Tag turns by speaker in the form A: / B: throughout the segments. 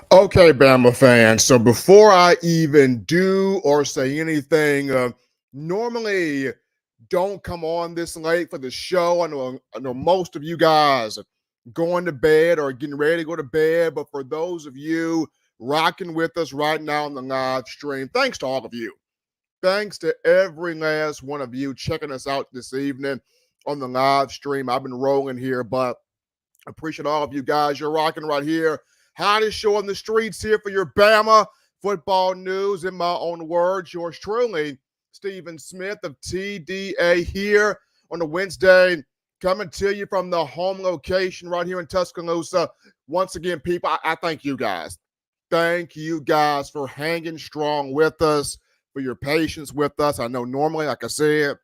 A: Okay, Bama fans. So before I even do or say anything, normally don't come on this late for the show. I know most of you guys are going to bed or getting ready to go to bed, but for those of you rocking with us right now on the live stream, thanks to all of you. Thanks to every last one of you checking us out this evening on the live stream. I've been rolling here, but appreciate all of you guys. You're rocking right here. Hottest show on the streets here for your Bama football news. In my own words, yours truly, Stephen Smith of TDA here on a Wednesday, coming to you from the home location right here in Tuscaloosa. Once again, people, I thank you guys. Thank you guys for hanging strong with us, for your patience with us. I know normally, like I said,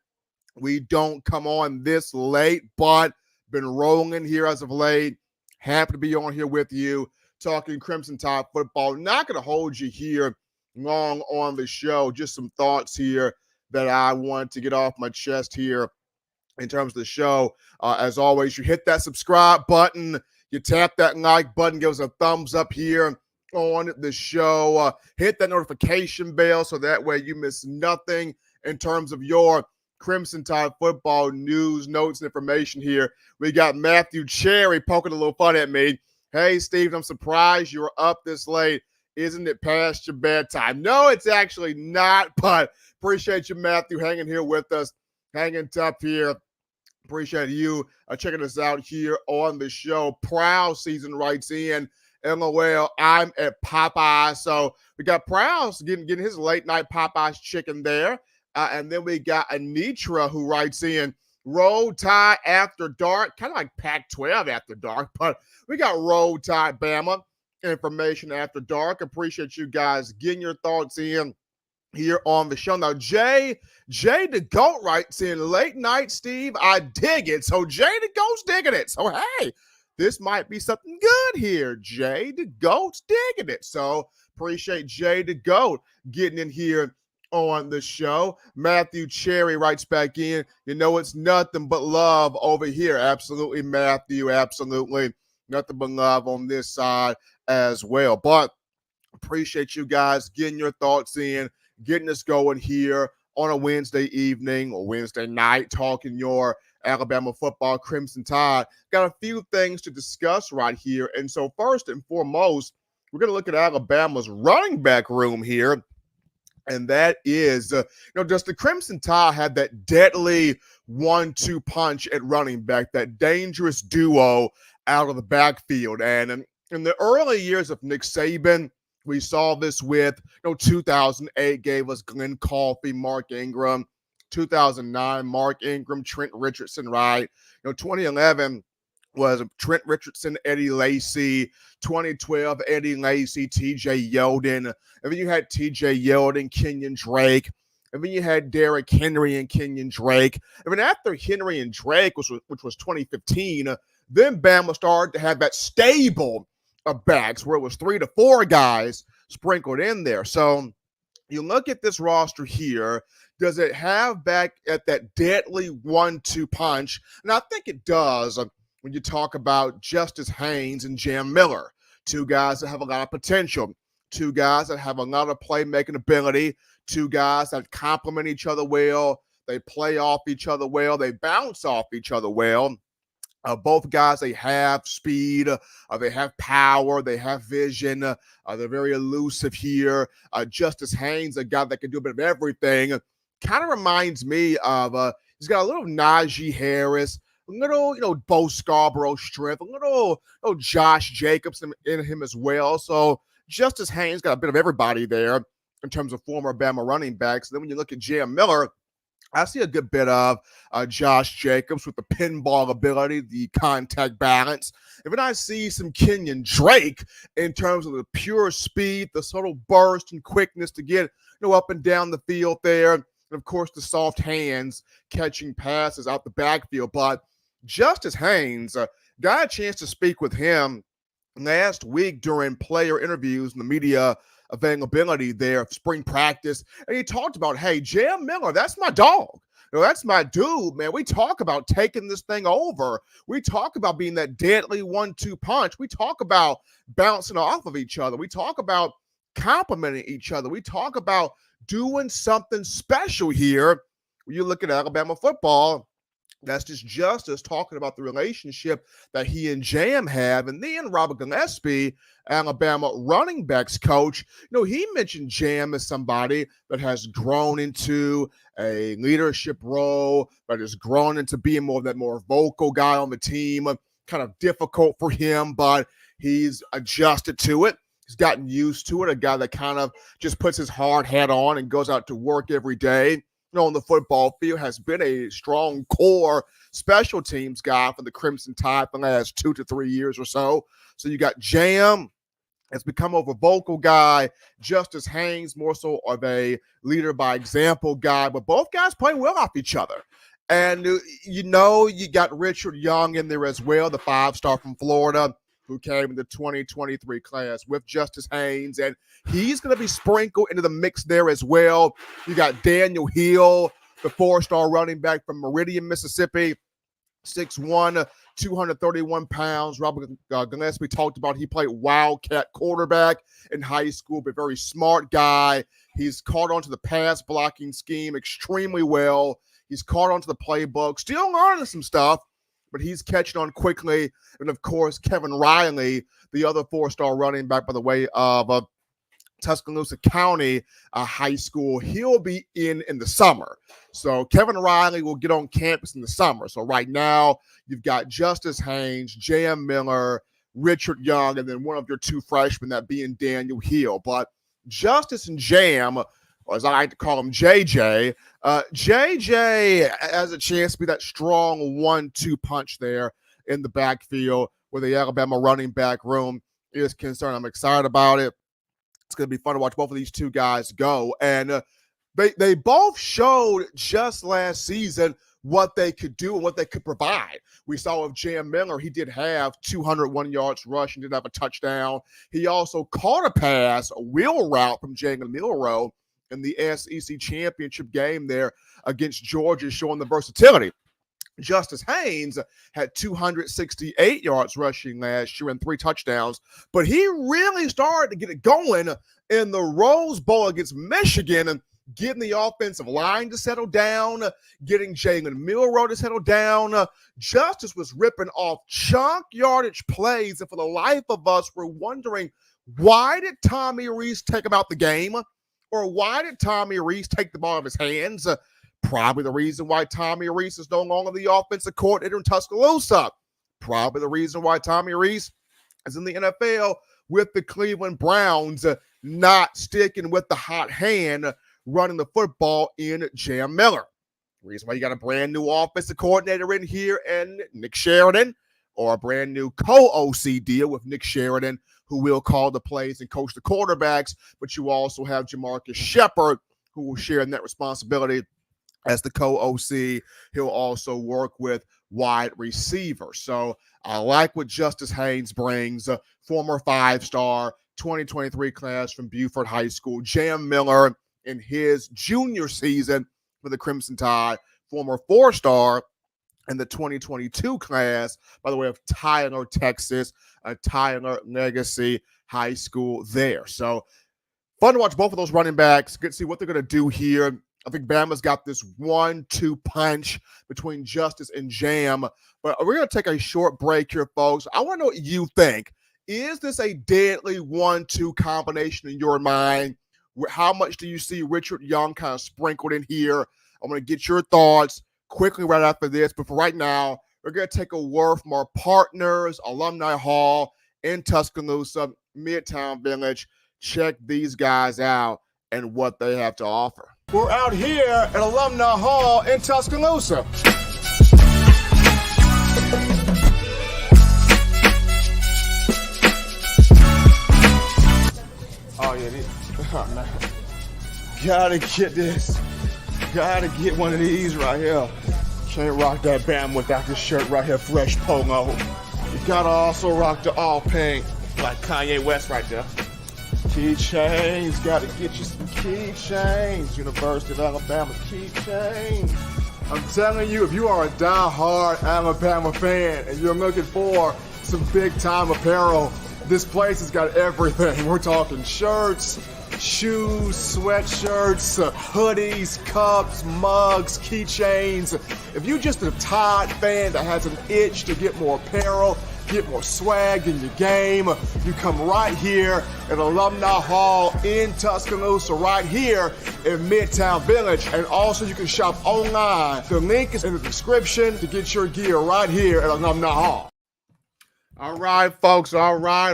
A: we don't come on this late, but been rolling here as of late. Happy to be on here with you, talking Crimson Tide football. Not going to hold you here long on the show. Just some thoughts here that I want to get off my chest here in terms of the show. As always, you hit that subscribe button, you tap that like button, give us a thumbs up here on the show. Hit that notification bell so that way you miss nothing in terms of your Crimson Tide football news, notes, and information here. We got Matthew Cherry poking a little fun at me. Hey, Steve, I'm surprised you were up this late. Isn't it past your bedtime? No, it's actually not, but appreciate you, Matthew, hanging here with us, hanging tough here. Appreciate you checking us out here on the show. Proud season writes in, LOL, I'm at Popeyes. So we got Prowse getting his late night Popeyes chicken there. And then we got Anitra who writes in, Roll Tide after dark, kind of like Pac-12 after dark, but we got Roll Tide Bama information after dark. Appreciate you guys getting your thoughts in here on the show. Now, Jay the GOAT writes in, late night, Steve, I dig it. So Jay the GOAT's digging it. So, hey, this might be something good here. Jay the GOAT's digging it. So appreciate Jay the GOAT getting in here on the show. Matthew Cherry writes back in, it's nothing but love over here. Absolutely, Matthew. Absolutely. Nothing but love on this side as well. But appreciate you guys getting your thoughts in, getting us going here on a Wednesday evening or Wednesday night, talking your Alabama football Crimson Tide. Got a few things to discuss right here. And so first and foremost, we're going to look at Alabama's running back room here. And that is, does the Crimson Tide have that deadly 1-2 punch at running back, that dangerous duo out of the backfield? And in the early years of Nick Saban, we saw this with, 2008 gave us Glenn Coffey, Mark Ingram. 2009, Mark Ingram, Trent Richardson, right? 2011 was Trent Richardson, Eddie Lacy. 2012, Eddie Lacy, TJ Yeldon. And then you had TJ Yeldon, Kenyon Drake. And then you had Derrick Henry and Kenyon Drake. And then after Henry and Drake, which was 2015, then Bama started to have that stable of backs where it was 3 to 4 guys sprinkled in there. So you look at this roster here. Does it have back at that deadly 1-2 punch? And I think it does. When you talk about Justice Haynes and Jam Miller, two guys that have a lot of potential, two guys that have a lot of playmaking ability, two guys that complement each other well, they play off each other well, they bounce off each other well. Both guys, they have speed, they have power, they have vision, they're very elusive here. Justice Haynes, a guy that can do a bit of everything, kind of reminds me of, he's got a little Najee Harris, a little, Bo Scarborough strength, a little Josh Jacobs in him as well. So Justice Haynes got a bit of everybody there in terms of former Bama running backs. And then when you look at Jam Miller, I see a good bit of Josh Jacobs with the pinball ability, the contact balance. And then I see some Kenyon Drake in terms of the pure speed, the subtle burst and quickness to get up and down the field there. And, of course, the soft hands catching passes out the backfield. But Justice Haynes, got a chance to speak with him last week during player interviews and the media availability there of spring practice. And he talked about, hey, Jam Miller, that's my dog. That's my dude, man. We talk about taking this thing over. We talk about being that deadly 1-2 punch. We talk about bouncing off of each other. We talk about complimenting each other. We talk about doing something special here. When you look at Alabama football, that's just Justice talking about the relationship that he and Jam have. And then Robert Gillespie, Alabama running backs coach, he mentioned Jam as somebody that has grown into a leadership role, that has grown into being more vocal guy on the team. Kind of difficult for him, but he's adjusted to it. He's gotten used to it. A guy that kind of just puts his hard hat on and goes out to work every day on the football field, has been a strong core special teams guy for the Crimson Tide for the last 2 to 3 years or so. So you got Jam has become more of a vocal guy. Justice Haynes, more so of a leader by example guy, but both guys play well off each other. And you got Richard Young in there as well, the 5-star from Florida, who came in the 2023 class with Justice Haynes, and he's going to be sprinkled into the mix there as well. You got Daniel Hill, the 4-star running back from Meridian, Mississippi, 6'1", 231 pounds. Robert Gillespie talked about he played Wildcat quarterback in high school, but very smart guy. He's caught on to the pass blocking scheme extremely well. He's caught on to the playbook, still learning some stuff, but he's catching on quickly. And, of course, Kevin Riley, the other 4-star running back by the way of Tuscaloosa County High School, he'll be in the summer. So Kevin Riley will get on campus in the summer. So right now you've got Justice Haynes, J.M. Miller, Richard Young, and then one of your 2 freshmen, that being Daniel Hill. But Justice and Jam, or as I like to call him, JJ, JJ has a chance to be that strong 1-2 punch there in the backfield where the Alabama running back room is concerned. I'm excited about it. It's going to be fun to watch both of these 2 guys go. And they both showed just last season what they could do and what they could provide. We saw with J.M. Miller, he did have 201 yards rushing, did have a touchdown. He also caught a pass, a wheel route from Jalen Milroe in the SEC championship game there against Georgia, showing the versatility. Justice Haynes had 268 yards rushing last year and 3 touchdowns, but he really started to get it going in the Rose Bowl against Michigan, and getting the offensive line to settle down, getting Jalen Milroe to settle down. Justice was ripping off chunk yardage plays, and for the life of us, we're wondering, why did Tommy Rees take him out the game? Or why did Tommy Rees take the ball out of his hands? Probably the reason why Tommy Rees is no longer the offensive coordinator in Tuscaloosa. Probably the reason why Tommy Rees is in the NFL with the Cleveland Browns, not sticking with the hot hand running the football in J.M. Miller. The reason why you got a brand new offensive coordinator in here and Nick Sheridan, or a brand new co-OC deal with Nick Sheridan, who will call the plays and coach the quarterbacks, but you also have Jamarcus Shepard, who will share in that responsibility as the co-OC. He'll also work with wide receivers. So I like what Justice Haynes brings, a former 5-star 2023 class from Buford High School. J.M. Miller in his junior season for the Crimson Tide, former 4-star in the 2022 class, by the way, of Tyler, Texas, a Tyler Legacy High School there. So fun to watch both of those running backs. Good to see what they're going to do here. I think Bama's got this 1-2 punch between Justice and Jam. But we're going to take a short break here, folks. I want to know what you think. Is this a deadly 1-2 combination in your mind? How much do you see Richard Young kind of sprinkled in here? I'm going to get your thoughts quickly right after this. But for right now, we're going to take a word from our partners, Alumni Hall in Tuscaloosa, Midtown Village. Check these guys out and what they have to offer. We're out here at Alumni Hall in Tuscaloosa. Oh, yeah, this. Oh, man. Gotta get this. Gotta get one of these right here. Can't rock that Bama without this shirt right here, fresh polo. You gotta also rock the all pink, like Kanye West right there. Keychains, gotta get you some keychains. University of Alabama keychains. I'm telling you, if you are a die-hard Alabama fan and you're looking for some big-time apparel, this place has got everything. We're talking shirts, shoes, sweatshirts, hoodies, cups, mugs, keychains. If you're just a Tide fan that has an itch to get more apparel, get more swag in your game, you come right here at Alumni Hall in Tuscaloosa, right here in Midtown Village. And also you can shop online. The link is in the description to get your gear right here at Alumni Hall. All right, folks. All right.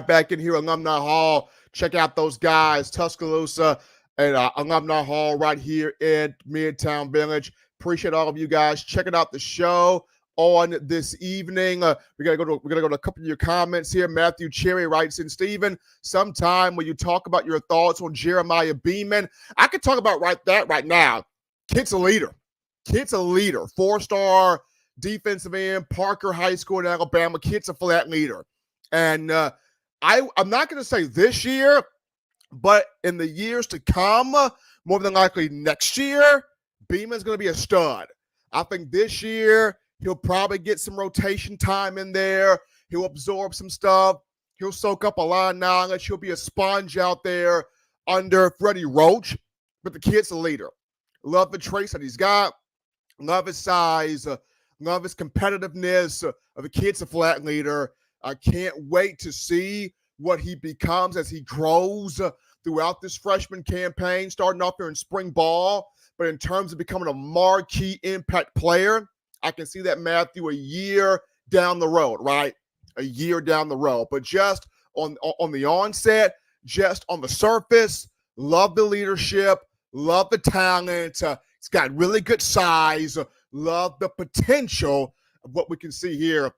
A: Back in here, Alumni Hall. Check out those guys, Tuscaloosa and Alumni Hall right here in Midtown Village. Appreciate all of you guys checking out the show on this evening. We're gonna go to a couple of your comments here. Matthew Cherry writes in, Stephen, sometime when you talk about your thoughts on Jeremiah Beaman, I could talk about right now. Kid's a leader. 4-star defensive end, Parker High School in Alabama. Kid's a flat leader. And I'm not going to say this year, but in the years to come, more than likely next year, Beaman's going to be a stud. I think this year he'll probably get some rotation time in there. He'll absorb some stuff. He'll soak up a lot of knowledge. He'll be a sponge out there under Freddie Roach. But the kid's a leader. Love the traits that he's got. Love his size. Love his competitiveness. The kid's a flat leader. I can't wait to see what he becomes as he grows throughout this freshman campaign, starting off here in spring ball. But in terms of becoming a marquee impact player, I can see that, Matthew, a year down the road, right? A year down the road. But just on the onset, just on the surface, love the leadership, love the talent. He's got really good size. Love the potential of what we can see here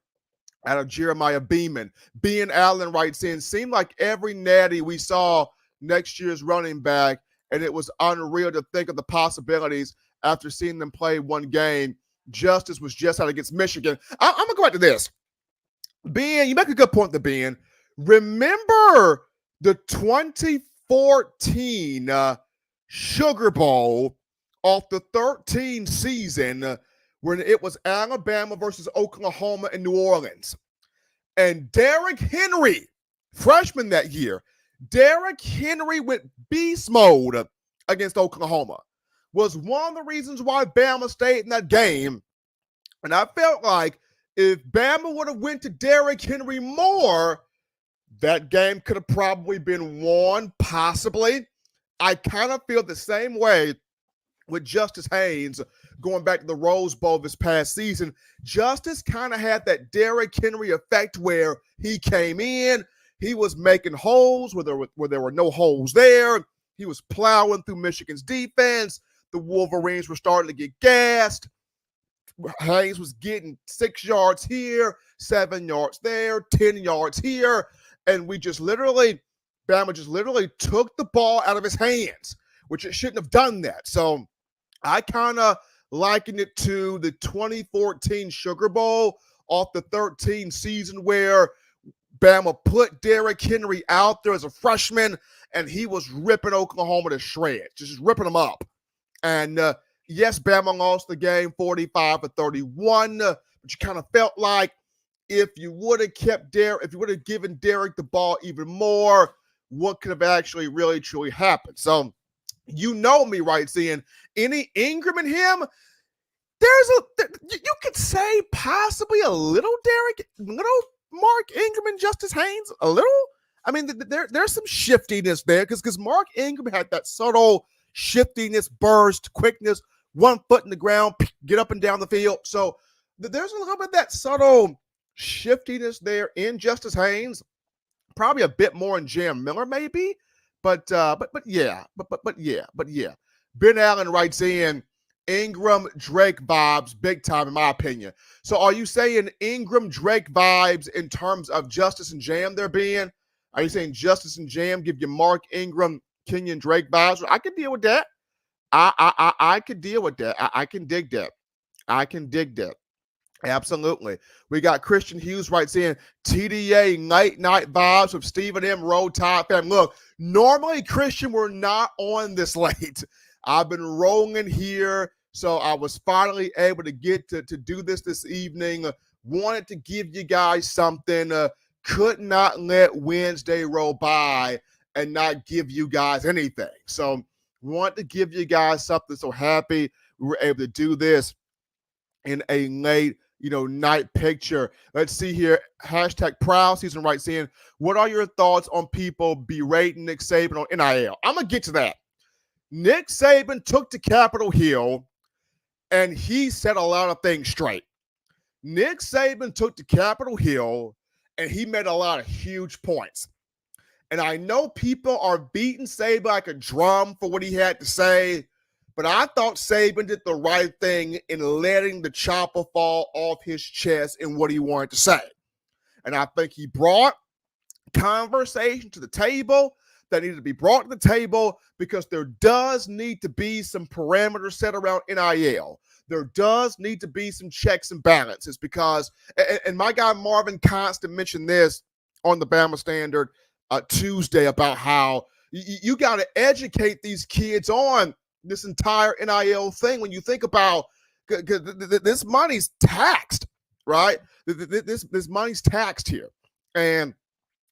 A: out of Jeremiah Beaman. Bean Allen writes in, seemed like every natty we saw next year's running back, and it was unreal to think of the possibilities after seeing them play one game. Justice was just out against Michigan. I'm going to go back to this. Ben, you make a good point there, Ben. Remember the 2014 Sugar Bowl off the 13 season when it was Alabama versus Oklahoma in New Orleans. And Derrick Henry, freshman that year, Derrick Henry went beast mode against Oklahoma. Was one of the reasons why Bama stayed in that game. And I felt like if Bama would have went to Derrick Henry more, that game could have probably been won, possibly. I kind of feel the same way with Justice Haynes going back to the Rose Bowl this past season. Justice kind of had that Derrick Henry effect where he came in, he was making holes where there were no holes there. He was plowing through Michigan's defense. The Wolverines were starting to get gassed. Haynes was getting 6 yards here, 7 yards there, 10 yards here. And Bama just literally took the ball out of his hands, which it shouldn't have done that. So I kind of liken it to the 2014 Sugar Bowl off the 13 season where Bama put Derrick Henry out there as a freshman, and he was ripping Oklahoma to shreds, just ripping them up. And yes, Bama lost the game 45-31, but you kind of felt like if you would have given Derrick the ball even more, what could have actually really truly happened? So you know me, right, seeing any Ingram in him, you could say possibly a little Mark Ingram and Justice Haynes, a little. I mean, there's some shiftiness there because Mark Ingram had that subtle shiftiness, burst, quickness, 1 foot in the ground, get up and down the field. So there's a little bit of that subtle shiftiness there in Justice Haynes. Probably a bit more in Jam Miller, maybe. But yeah. Ben Allen writes in, Ingram Drake vibes big time in my opinion. So are you saying Ingram Drake vibes in terms of Justice and Jam there being? Are you saying Justice and Jam give you Mark Ingram, Kenyon Drake vibes? I can deal with that. I could deal with that. I can dig that. Absolutely. We got Christian Hughes writes in, TDA late night vibes with Stephen M. Roll Tide fam. Look, normally, Christian, we're not on this late. I've been rolling here, so I was finally able to get to do this evening. Wanted to give you guys something. Could not let Wednesday roll by and not give you guys anything. So want to give you guys something. So happy we were able to do this in a late, night picture. Let's see here. Hashtag proud season right saying, what are your thoughts on people berating Nick Saban on NIL? I'm going to get to that. Nick Saban took to Capitol Hill and he set a lot of things straight. Nick Saban took to Capitol Hill and he made a lot of huge points. And I know people are beating Saban like a drum for what he had to say, but I thought Saban did the right thing in letting the chopper fall off his chest in what he wanted to say. And I think he brought conversation to the table that needed to be brought to the table because there does need to be some parameters set around NIL. There does need to be some checks and balances because, and my guy Marvin Constant mentioned this on the Bama Standard Tuesday about how you got to educate these kids on this entire NIL thing. When you think about this money's taxed, right? This money's taxed here. And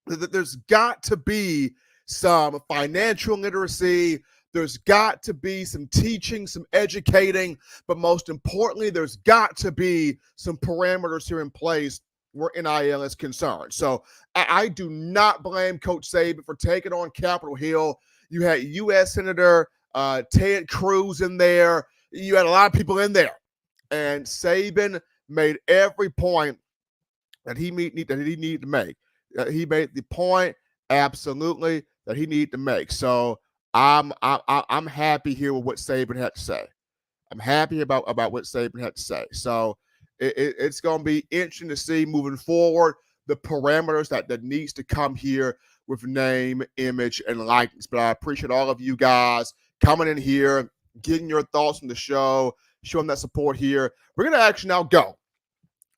A: there's got to be some financial literacy. There's got to be some teaching, some educating, but most importantly, there's got to be some parameters here in place where NIL is concerned. So I do not blame Coach Saban for taking on Capitol Hill. You had U.S. Senator Ted Cruz in there. You had a lot of people in there. And Saban made every point that he needed to make. He made the point absolutely that he needed to make. So I'm happy here with what Saban had to say. I'm happy about what Saban had to say. So it's going to be interesting to see moving forward the parameters that needs to come here with name, image, and likeness. But I appreciate all of you guys coming in here, getting your thoughts on the show, showing that support here. We're going to actually now go.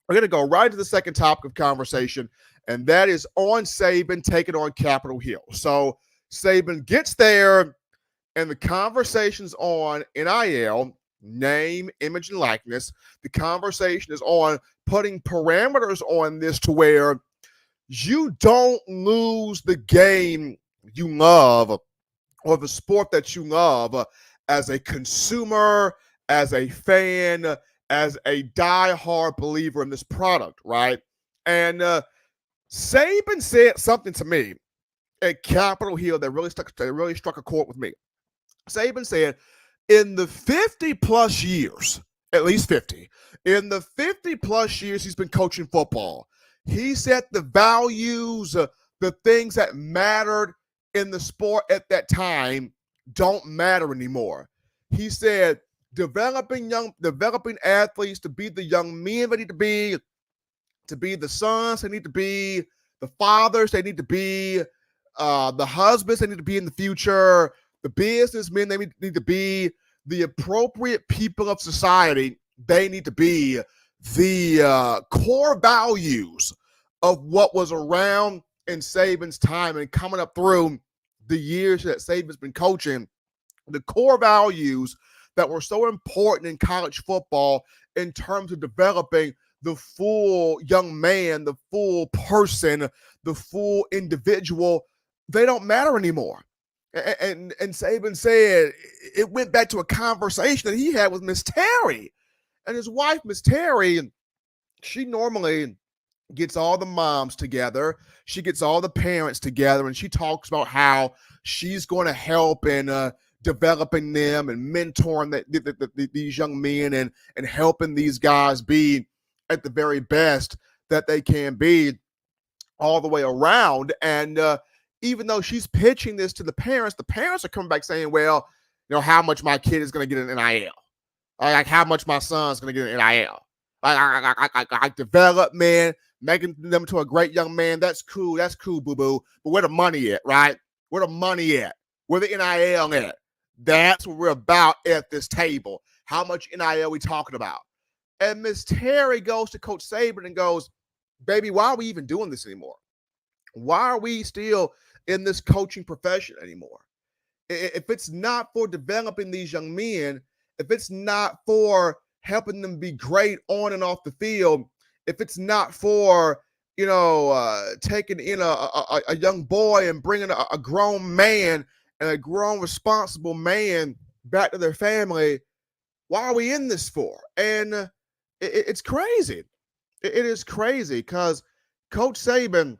A: We're going to go right to the second topic of conversation, and that is on Saban taking on Capitol Hill. So Saban gets there, and the conversation's on NIL, name, image, and likeness. The conversation is on putting parameters on this to where you don't lose the game you love or the sport that you love as a consumer, as a fan, as a diehard believer in this product, right? And Saban said something to me at Capitol Hill that really struck a chord with me. Saban said, in the 50 plus years, at least 50, in the 50 plus years he's been coaching football, he said the values, the things that mattered in the sport at that time don't matter anymore. He said developing athletes to be the young men they need to be the sons they need to be, the fathers they need to be, the husbands they need to be in the future, the businessmen they need to be, the appropriate people of society they need to be, the core values of what was around in Saban's time and coming up through the years that Saban's been coaching, the core values that were so important in college football in terms of developing the full young man, the full person, the full individual, they don't matter anymore. And Saban said it went back to a conversation that he had with Miss Terry. And his wife, Miss Terry, she normally gets all the moms together. She gets all the parents together, and she talks about how she's going to help in developing them and mentoring these young men and helping these guys be at the very best that they can be all the way around. And even though she's pitching this to the parents are coming back saying, well, how much my kid is going to get an NIL. Like how much my son's going to get an NIL. Like development, making them to a great young man. That's cool. That's cool, boo-boo. But where the money at, right? Where the money at? Where the NIL at? That's what we're about at this table. How much NIL we talking about? And Miss Terry goes to Coach Saban and goes, baby, why are we even doing this anymore? Why are we still in this coaching profession anymore? if it's not for developing these young men, if it's not for helping them be great on and off the field, if it's not for taking in a young boy and bringing a grown man and a grown responsible man back to their family, why are we in this for? And it's crazy. It is crazy because Coach Saban,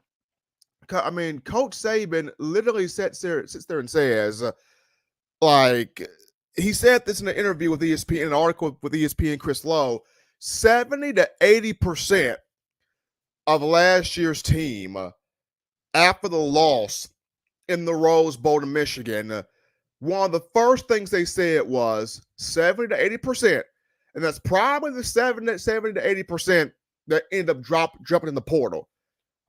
A: Coach Saban literally sits there and says, like, he said this in an interview with ESPN, an article with ESPN Chris Lowe, 70 to 80% of last year's team, after the loss in the Rose Bowl to Michigan, one of the first things they said was 70 to 80%, and that's probably the 70 to 80% that end up dropping in the portal.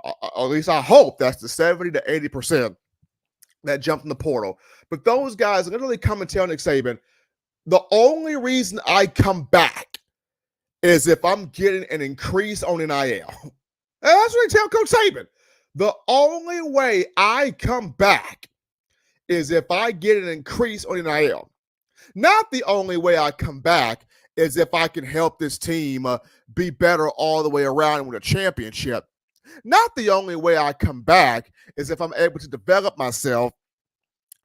A: At least I hope that's the 70 to 80% that jumped in the portal. But those guys literally come and tell Nick Saban, the only reason I come back is if I'm getting an increase on NIL. And that's what they tell Coach Saban. The only way I come back is if I get an increase on NIL. Not the only way I come back is if I can help this team be better all the way around and win a championship. Not the only way I come back is if I'm able to develop myself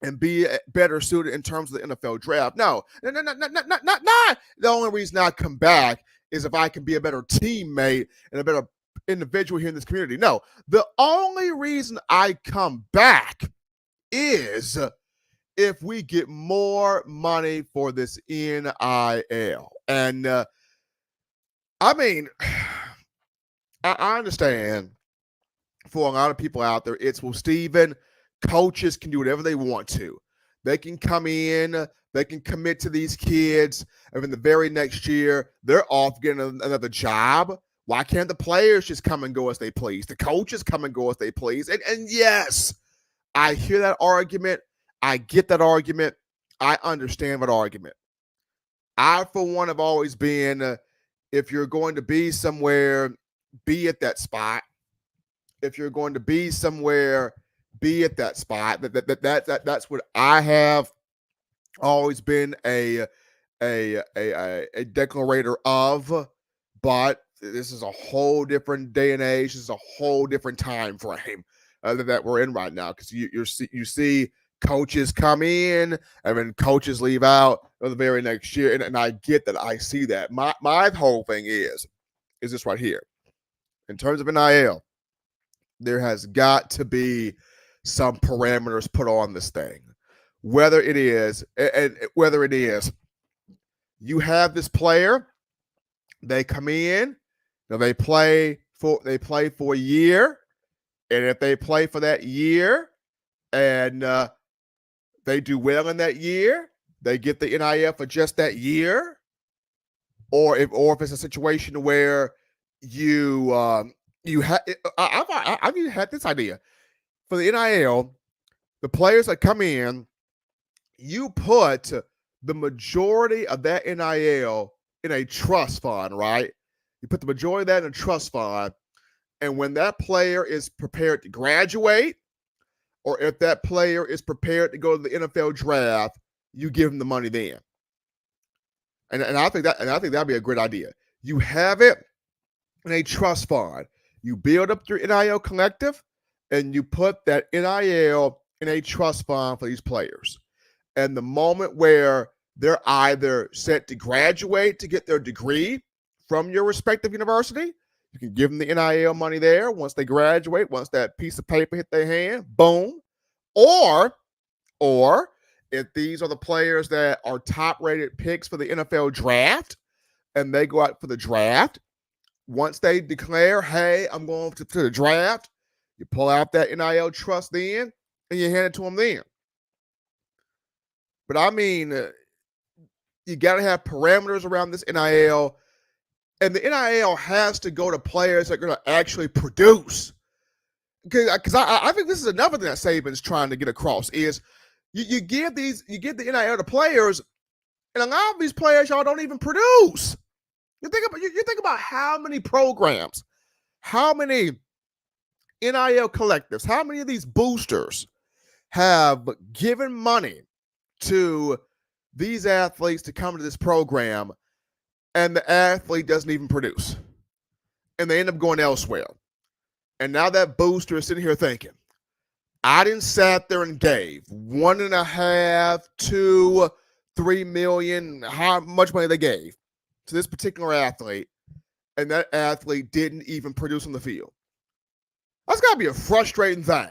A: and be better suited in terms of the NFL draft. No. The only reason I come back is if I can be a better teammate and a better individual here in this community. No. The only reason I come back is if we get more money for this NIL. And I understand for a lot of people out there, it's, well, Steven, coaches can do whatever they want to. They can come in, they can commit to these kids, and then the very next year, they're off getting another job. Why can't the players just come and go as they please? The coaches come and go as they please. And yes, I hear that argument. I get that argument. I understand that argument. I, for one, have always been, if you're going to be somewhere, be at that spot. If you're going to be somewhere, be at that spot. That's what I have always been a declarator of. But this is a whole different day and age. This is a whole different time frame that we're in right now, because you see coaches come in and then coaches leave out the very next year, and I get that. I see that. My whole thing is this right here. In terms of NIL, there has got to be some parameters put on this thing. Whether it is you have this player, they come in, they play for a year, and if they play for that year and they do well in that year, they get the NIL for just that year. Or if it's a situation where I've even had this idea for the NIL, the players that come in, you put the majority of that NIL in a trust fund, right? You put the majority of that in a trust fund, and when that player is prepared to graduate, or if that player is prepared to go to the NFL draft, you give them the money then. And I think that'd be a great idea. You have it in a trust fund. You build up your NIL collective, and you put that NIL in a trust fund for these players. And the moment where they're either set to graduate to get their degree from your respective university, you can give them the NIL money there. Once they graduate, once that piece of paper hit their hand, boom. Or if these are the players that are top-rated picks for the NFL draft, and they go out for the draft, once they declare, hey, I'm going to the draft, you pull out that NIL trust then, and you hand it to them then. But you got to have parameters around this NIL, and the NIL has to go to players that are going to actually produce. Because I think this is another thing that Saban's trying to get across is you give the NIL to players, and a lot of these players, y'all, don't even produce. You think about how many programs, how many NIL collectives, how many of these boosters have given money to these athletes to come to this program, and the athlete doesn't even produce, and they end up going elsewhere. And now that booster is sitting here thinking, I didn't sat there and gave 1.5, 2, 3 million, how much money they gave to this particular athlete, and that athlete didn't even produce on the field. That's got to be a frustrating thing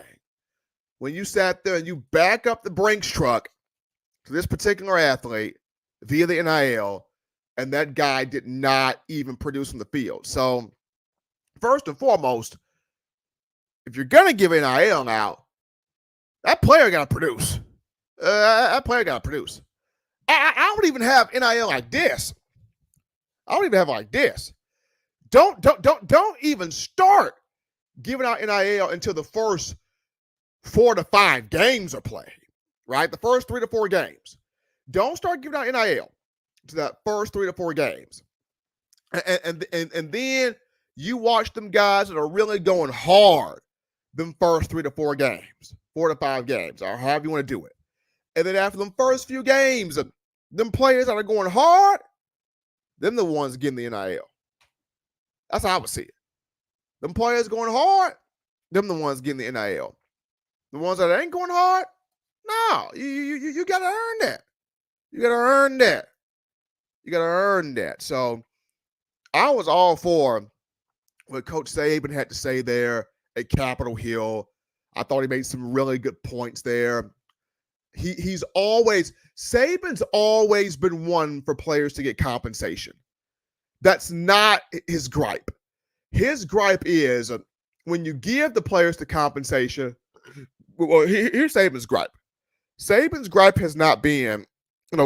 A: when you sat there and you back up the Brinks truck to this particular athlete via the NIL, and that guy did not even produce on the field. So, first and foremost, if you're going to give NIL out, that player got to produce. That player got to produce. I don't even have NIL like this. I don't even have it like this. Don't even start giving out NIL until the first 4 to 5 games are played, right? The first 3 to 4 games. Don't start giving out NIL to that first 3 to 4 games. And then you watch them guys that are really going hard them first 3 to 4 games, 4 to 5 games, or however you want to do it. And then after them first few games, them players that are going hard, them the ones getting the NIL. That's how I would see it. Them players going hard, them the ones getting the NIL. The ones that ain't going hard, no, you got to earn that. You got to earn that. You got to earn that. So I was all for what Coach Saban had to say there at Capitol Hill. I thought he made some really good points there. Saban's always been one for players to get compensation. That's not his gripe. His gripe is when you give the players the compensation. Well, here's Saban's gripe. Saban's gripe has not been,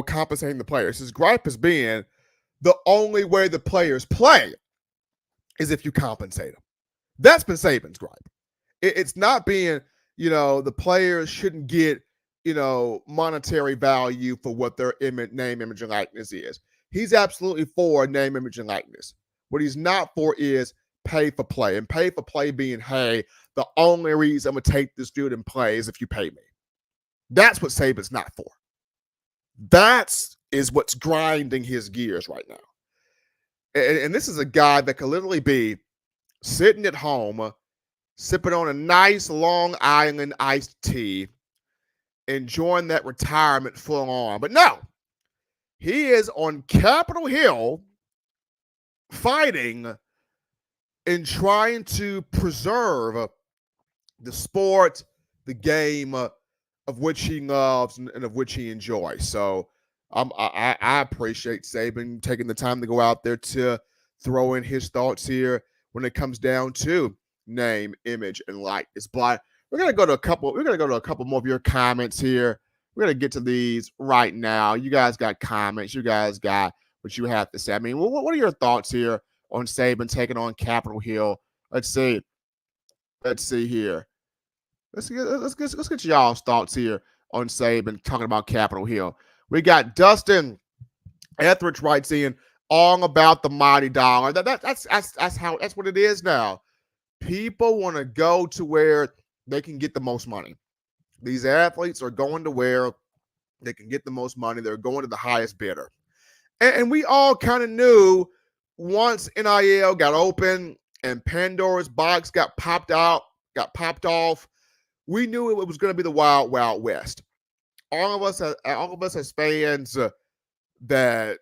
A: compensating the players. His gripe has been the only way the players play is if you compensate them. That's been Saban's gripe. It's not being, the players shouldn't get, monetary value for what their name, image, and likeness is. He's absolutely for name, image, and likeness. What he's not for is pay for play. And pay for play being, hey, the only reason I'm going to take this field and play is if you pay me. That's what Saban's not for. That is what's grinding his gears right now. And this is a guy that could literally be sitting at home, sipping on a nice Long Island iced tea, enjoying that retirement full on. But no, he is on Capitol Hill fighting and trying to preserve the sport, the game of which he loves and of which he enjoys. So I appreciate Saban taking the time to go out there to throw in his thoughts here when it comes down to name, image, and likeness. But we're gonna go to a couple more of your comments here. We're gonna get to these right now. You guys got comments. You guys got what you have to say. I mean, what are your thoughts here on Saban taking on Capitol Hill? Let's see here. Let's get y'all's thoughts here on Saban talking about Capitol Hill. We got Dustin Etheridge writes in all about the mighty dollar. That's what it is now. People want to go to where they can get the most money. These athletes are going to where they can get the most money. They're going to the highest bidder. And we all kind of knew once NIL got open and Pandora's box got popped off, we knew it was going to be the wild, wild west. All of us as fans that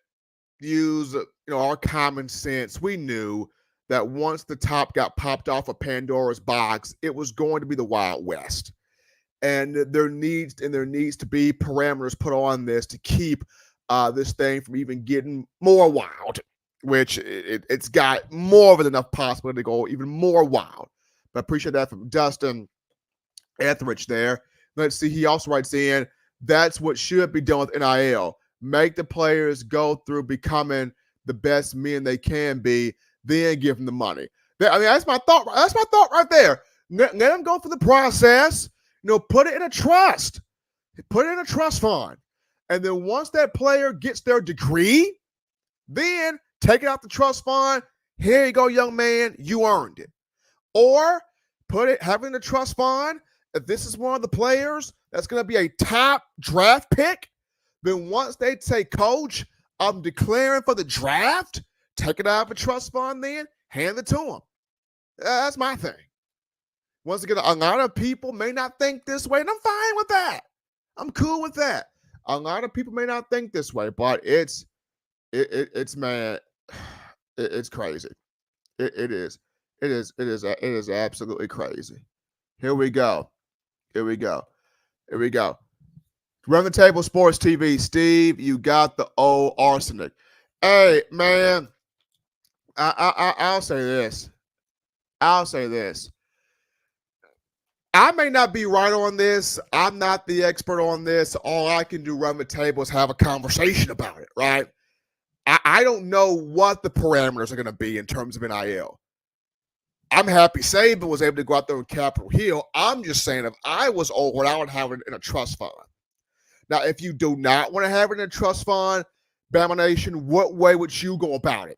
A: use our common sense, we knew that once the top got popped off of Pandora's box, it was going to be the Wild West. And there needs to be parameters put on this to keep this thing from even getting more wild, which it's got more than enough possibility to go even more wild. But I appreciate that from Dustin Etheridge there. Let's see, he also writes in, that's what should be done with NIL. Make the players go through becoming the best men they can be, then give them the money. That's my thought. That's my thought right there. Let them go through the process. Put it in a trust. Put it in a trust fund. And then once that player gets their degree, then take it out the trust fund. Here you go, young man. You earned it. Or have it in the trust fund. If this is one of the players that's going to be a top draft pick, Then once they say, Coach, I'm declaring for the draft, take it out of a trust fund then, hand it to them. That's my thing. Once again, a lot of people may not think this way, and I'm fine with that. I'm cool with that. A lot of people may not think this way, but it's man, it's crazy. It is. It is absolutely crazy. Here we go. Run the Table Sports TV. Steve, you got the old arsenic. Hey, man, I'll say this. I may not be right on this. I'm not the expert on this. All I can do run the table is have a conversation about it, right? I don't know what the parameters are going to be in terms of NIL. I'm happy Saban was able to go out there with Capitol Hill. I'm just saying, if I was old, I would have it in a trust fund. Now, if you do not want to have it in a trust fund, Bama Nation, what way would you go about it?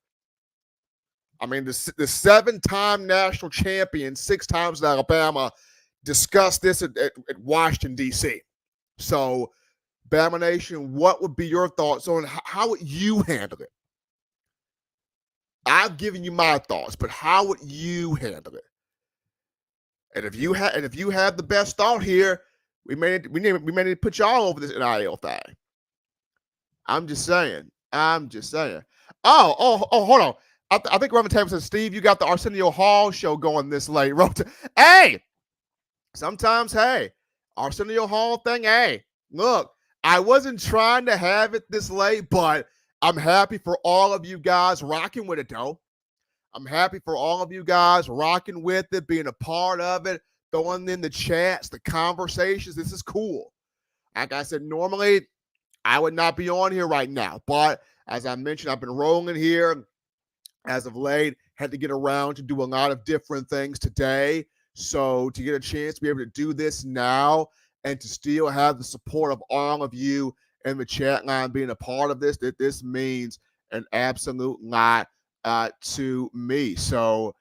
A: I mean, the 7-time national champion, 6 times in Alabama, discussed this at Washington, D.C. So, Bama Nation, what would be your thoughts on how would you handle it? I've given you my thoughts, but how would you handle it? And if you have the best thought here, we may need to put y'all over this NIL thing. I'm just saying. Oh, hold on. I think Roman Taylor says, Steve, you got the Arsenio Hall show going this late. Hey, sometimes, hey, Arsenio Hall thing, hey, look, I wasn't trying to have it this late, but I'm happy for all of you guys rocking with it, though. I'm happy for all of you guys rocking with it, being a part of it, throwing in the chats, the conversations. This is cool. Like I said, normally I would not be on here right now, but as I mentioned, I've been rolling here as of late. Had to get around to do a lot of different things today. So to get a chance to be able to do this now and to still have the support of all of you in the chat line being a part of this, that this means an absolute lot to me. So,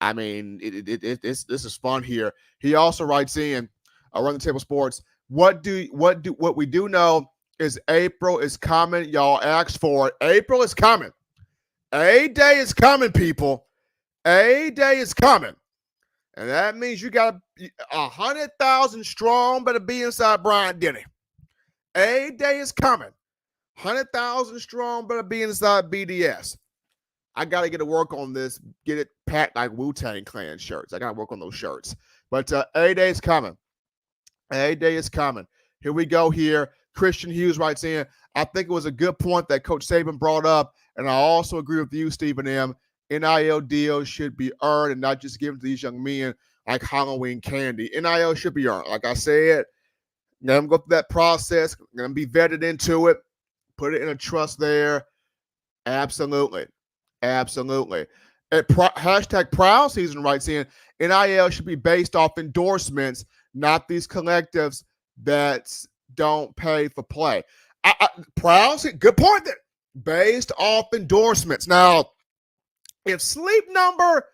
A: I mean, this is fun here. He also writes in, Run the Table Sports, what we do know is April is coming. Y'all asked for it. April is coming. A day is coming, people. A day is coming. And that means you got 100,000 strong better be inside Bryant Denny. A day is coming. 100,000 strong better be inside BDS. I got to get to work on this, get it packed like Wu-Tang Clan shirts. I got to work on those shirts. But A day is coming. A day is coming. Here we go here. Christian Hughes writes in, I think it was a good point that Coach Saban brought up, and I also agree with you, Stephen M. NIL deals should be earned and not just given to these young men like Halloween candy. NIL should be earned. Like I said, let them go through that process. Let them be vetted into it. Put it in a trust there. Absolutely. Absolutely. Hashtag Proud Season writes in, NIL should be based off endorsements, not these collectives that don't pay for play. Proud, good point there. Based off endorsements. Now, if Sleep Number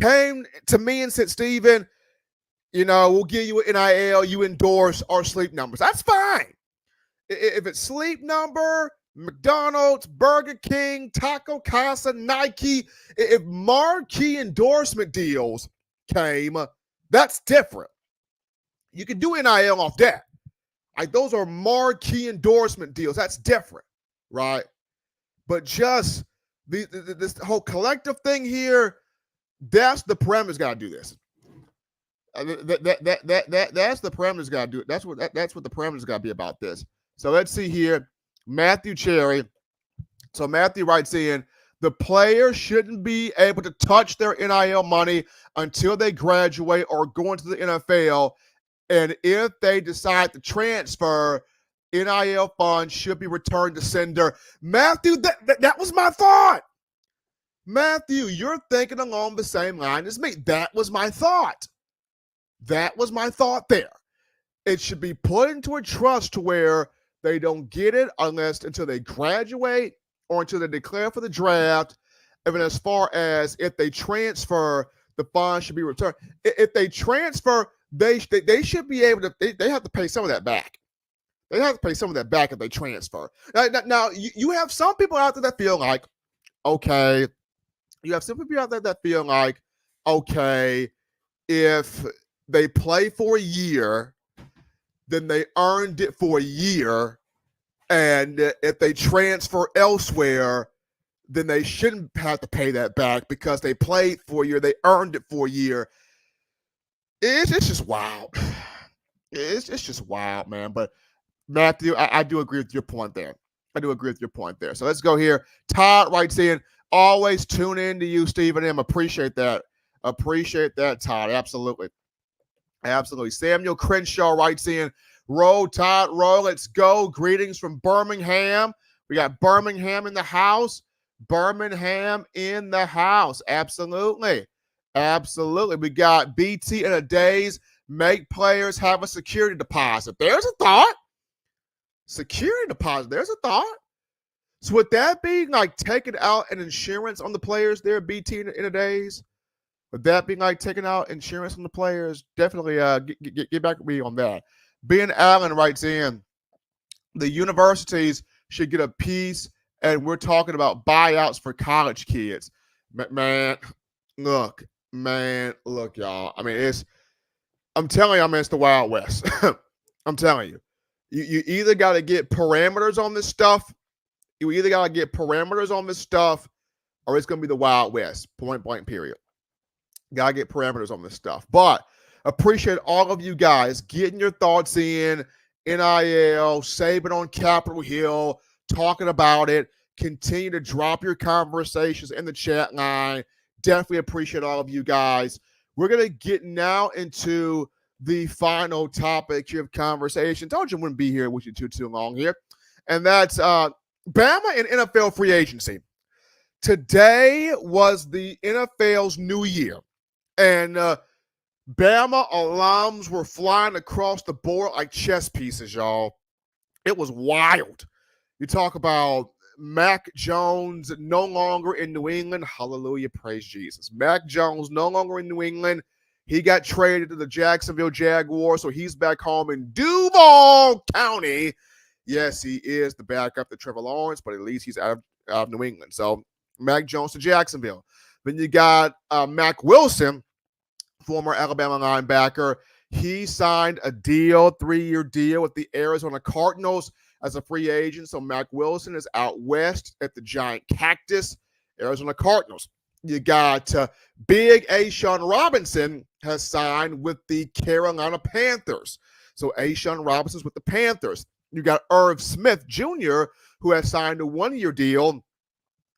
A: came to me and said, Steven, we'll give you an NIL, you endorse our Sleep Numbers. That's fine. If it's Sleep Number, McDonald's, Burger King, Taco Casa, Nike, if marquee endorsement deals came, that's different. You can do NIL off that. Like, those are marquee endorsement deals. That's different, right? But just this whole collective thing here, that's the parameters got to do this. That's the parameters got to do it. That's what the parameters got to be about this. So let's see here. Matthew Cherry. So Matthew writes in, the players shouldn't be able to touch their NIL money until they graduate or go into the NFL. And if they decide to transfer, NIL funds should be returned to sender. Matthew, that was my thought. Matthew, you're thinking along the same line as me. That was my thought. That was my thought there. It should be put into a trust to where they don't get it until they graduate or until they declare for the draft. And then as far as if they transfer, the funds should be returned. If they transfer, they should be able to, they have to pay some of that back. They have to pay some of that back if they transfer. Now you have some people out there that feel like, okay, you have some people out there that feel like, okay, if they play for a year, then they earned it for a year. And if they transfer elsewhere, then they shouldn't have to pay that back because they played for a year, they earned it for a year. It's just wild. It's just wild, man. But Matthew, I do agree with your point there. So let's go here. Todd writes in, always tune in to you, Stephen M. Appreciate that, Todd. Absolutely. Samuel Crenshaw writes in, roll, Todd, roll. Let's go. Greetings from Birmingham. We got Birmingham in the house. Absolutely. We got BT in a days. Make players have a security deposit. There's a thought. Security deposit. There's a thought. So would that be like taking out an insurance on the players there, BT in a days? Would that be like taking out insurance on the players? Definitely get back with me on that. Ben Allen writes in, the universities should get a piece, and we're talking about buyouts for college kids. Man, look, y'all. I mean, I'm telling you, it's the Wild West. I'm telling you. You either got to get parameters on this stuff, or it's going to be the Wild West, point blank, period. Got to get parameters on this stuff. But appreciate all of you guys getting your thoughts in, NIL, Saban on Capitol Hill, talking about it. Continue to drop your conversations in the chat line. Definitely appreciate all of you guys. We're going to get now into the final topic here of conversation. Told you I wouldn't be here with you too long here. And that's Bama and NFL free agency. Today was the NFL's new year. And Bama alums were flying across the board like chess pieces, y'all. It was wild. You talk about Mac Jones no longer in New England. Hallelujah, praise Jesus. Mac Jones no longer in New England. He got traded to the Jacksonville Jaguars, so he's back home in Duval County. Yes, he is the backup to Trevor Lawrence, but at least he's out of New England. So Mac Jones to Jacksonville. Then you got Mac Wilson, former Alabama linebacker. He signed a deal, 3-year deal with the Arizona Cardinals as a free agent. So Mac Wilson is out west at the Giant Cactus, Arizona Cardinals. You got Big A'Shawn Robinson has signed with the Carolina Panthers. So A'Shawn Robinson's with the Panthers. You got Irv Smith Jr., who has signed a 1-year deal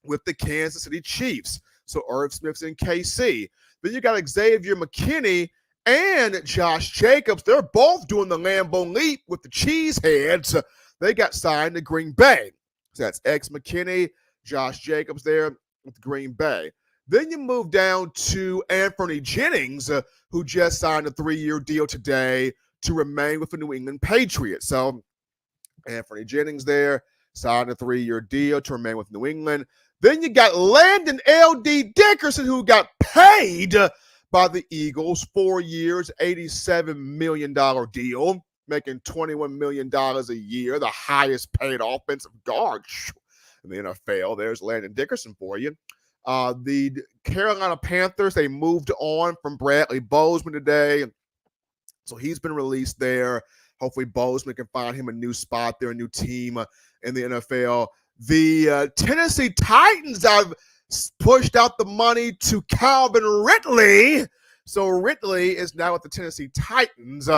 A: with the Kansas City Chiefs. So Irv Smith's in KC. Then you got Xavier McKinney and Josh Jacobs. They're both doing the Lambeau Leap with the Cheeseheads. They got signed to Green Bay. So that's McKinney, Josh Jacobs there with Green Bay. Then you move down to Anthony Jennings, who just signed a 3-year deal today to remain with the New England Patriots. So Anthony Jennings there signed a 3-year deal to remain with New England. Then you got Landon L.D. Dickerson, who got paid by the Eagles, 4 years, $87 million deal, making $21 million a year, the highest paid offensive guard in the NFL. There's Landon Dickerson for you. The Carolina Panthers, they moved on from Bradley Bozeman today. So he's been released there. Hopefully Bozeman can find him a new spot there, a new team in the NFL. The Tennessee Titans have pushed out the money to Calvin Ridley. So Ridley is now with the Tennessee Titans.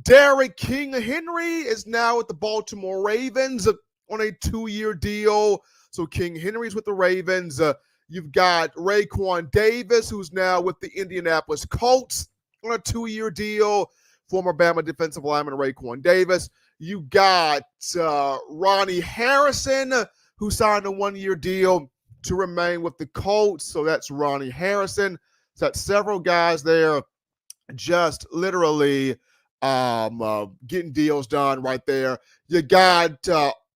A: Derrick King Henry is now with the Baltimore Ravens on a 2-year deal. So King Henry's with the Ravens. You've got Raekwon Davis, who's now with the Indianapolis Colts on a 2-year deal. Former Bama defensive lineman Raekwon Davis. You got Ronnie Harrison, who signed a 1-year deal to remain with the Colts. So that's Ronnie Harrison. So that's several guys there just literally getting deals done right there. You got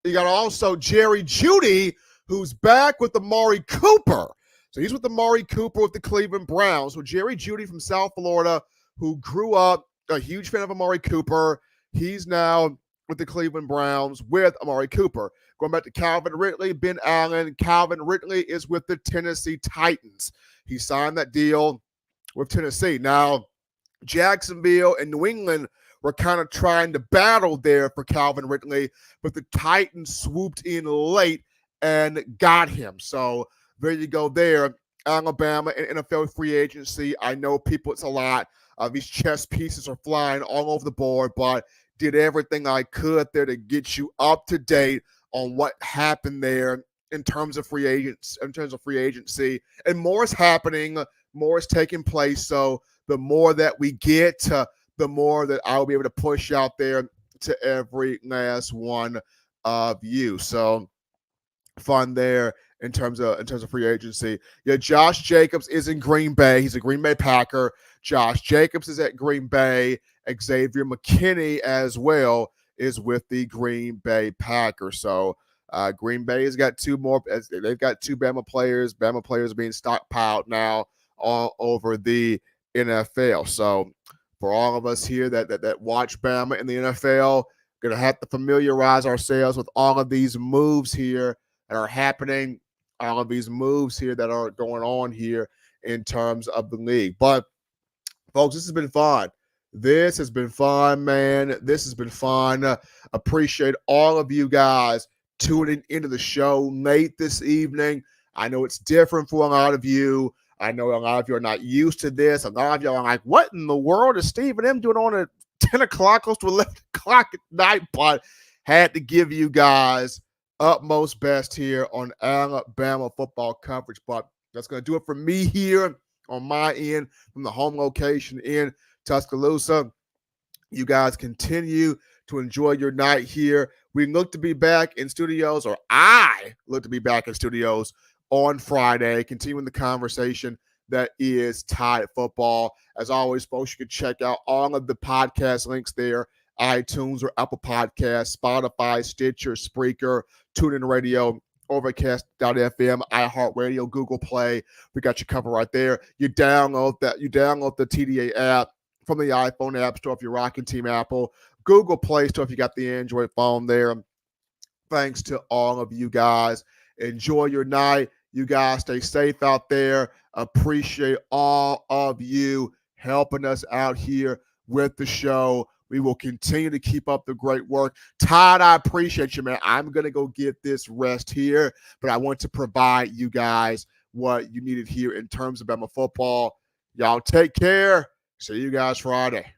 A: also Jerry Jeudy, who's back with Amari Cooper. So he's with Amari Cooper with the Cleveland Browns. So Jerry Jeudy from South Florida, who grew up a huge fan of Amari Cooper. He's now with the Cleveland Browns with Amari Cooper. Going back to Calvin Ridley, Ben Allen. Calvin Ridley is with the Tennessee Titans. He signed that deal with Tennessee. Now, Jacksonville and New England were kind of trying to battle there for Calvin Ridley, but the Titans swooped in late and got him. So there you go there. Alabama and NFL free agency. I know people, it's a lot. These chess pieces are flying all over the board, but did everything I could there to get you up to date on what happened there in terms of free agency. And more is happening, more is taking place. So the more that we get, the more that I'll be able to push out there to every last one of you. So fun there in terms of free agency. Yeah, Josh Jacobs is in Green Bay. He's a Green Bay Packer. Josh Jacobs is at Green Bay. Xavier McKinney as well is with the Green Bay Packers. So Green Bay has got two more. They've got two Bama players. Bama players being stockpiled now all over the NFL. So for all of us here that watch Bama in the NFL, going to have to familiarize ourselves with all of these moves here that are happening, all of these moves here that are going on here in terms of the league. But folks, this has been fun. This has been fun, man. This has been fun. Appreciate all of you guys tuning into the show late this evening. I know it's different for a lot of you. I know a lot of you are not used to this. A lot of you are like, what in the world is Steve and M doing on at 10 o'clock, close to 11 o'clock at night? But had to give you guys utmost best here on Alabama football coverage. But that's going to do it for me here on my end from the home location in Tuscaloosa. You guys continue to enjoy your night here. We look to be back in studios, or I look to be back in studios on Friday, continuing the conversation that is Tide football. As always, folks, you can check out all of the podcast links there, iTunes or Apple Podcasts, Spotify, Stitcher, Spreaker, TuneIn Radio, Overcast.fm, iHeartRadio, Google Play. We got you covered right there. You download the TDA app from the iPhone App Store if you're rocking Team Apple, Google Play Store if you got the Android phone there. Thanks to all of you guys. Enjoy your night. You guys stay safe out there. Appreciate all of you helping us out here with the show. We will continue to keep up the great work. Todd, I appreciate you, man. I'm going to go get this rest here, but I want to provide you guys what you needed here in terms of Bama football. Y'all take care. See you guys Friday.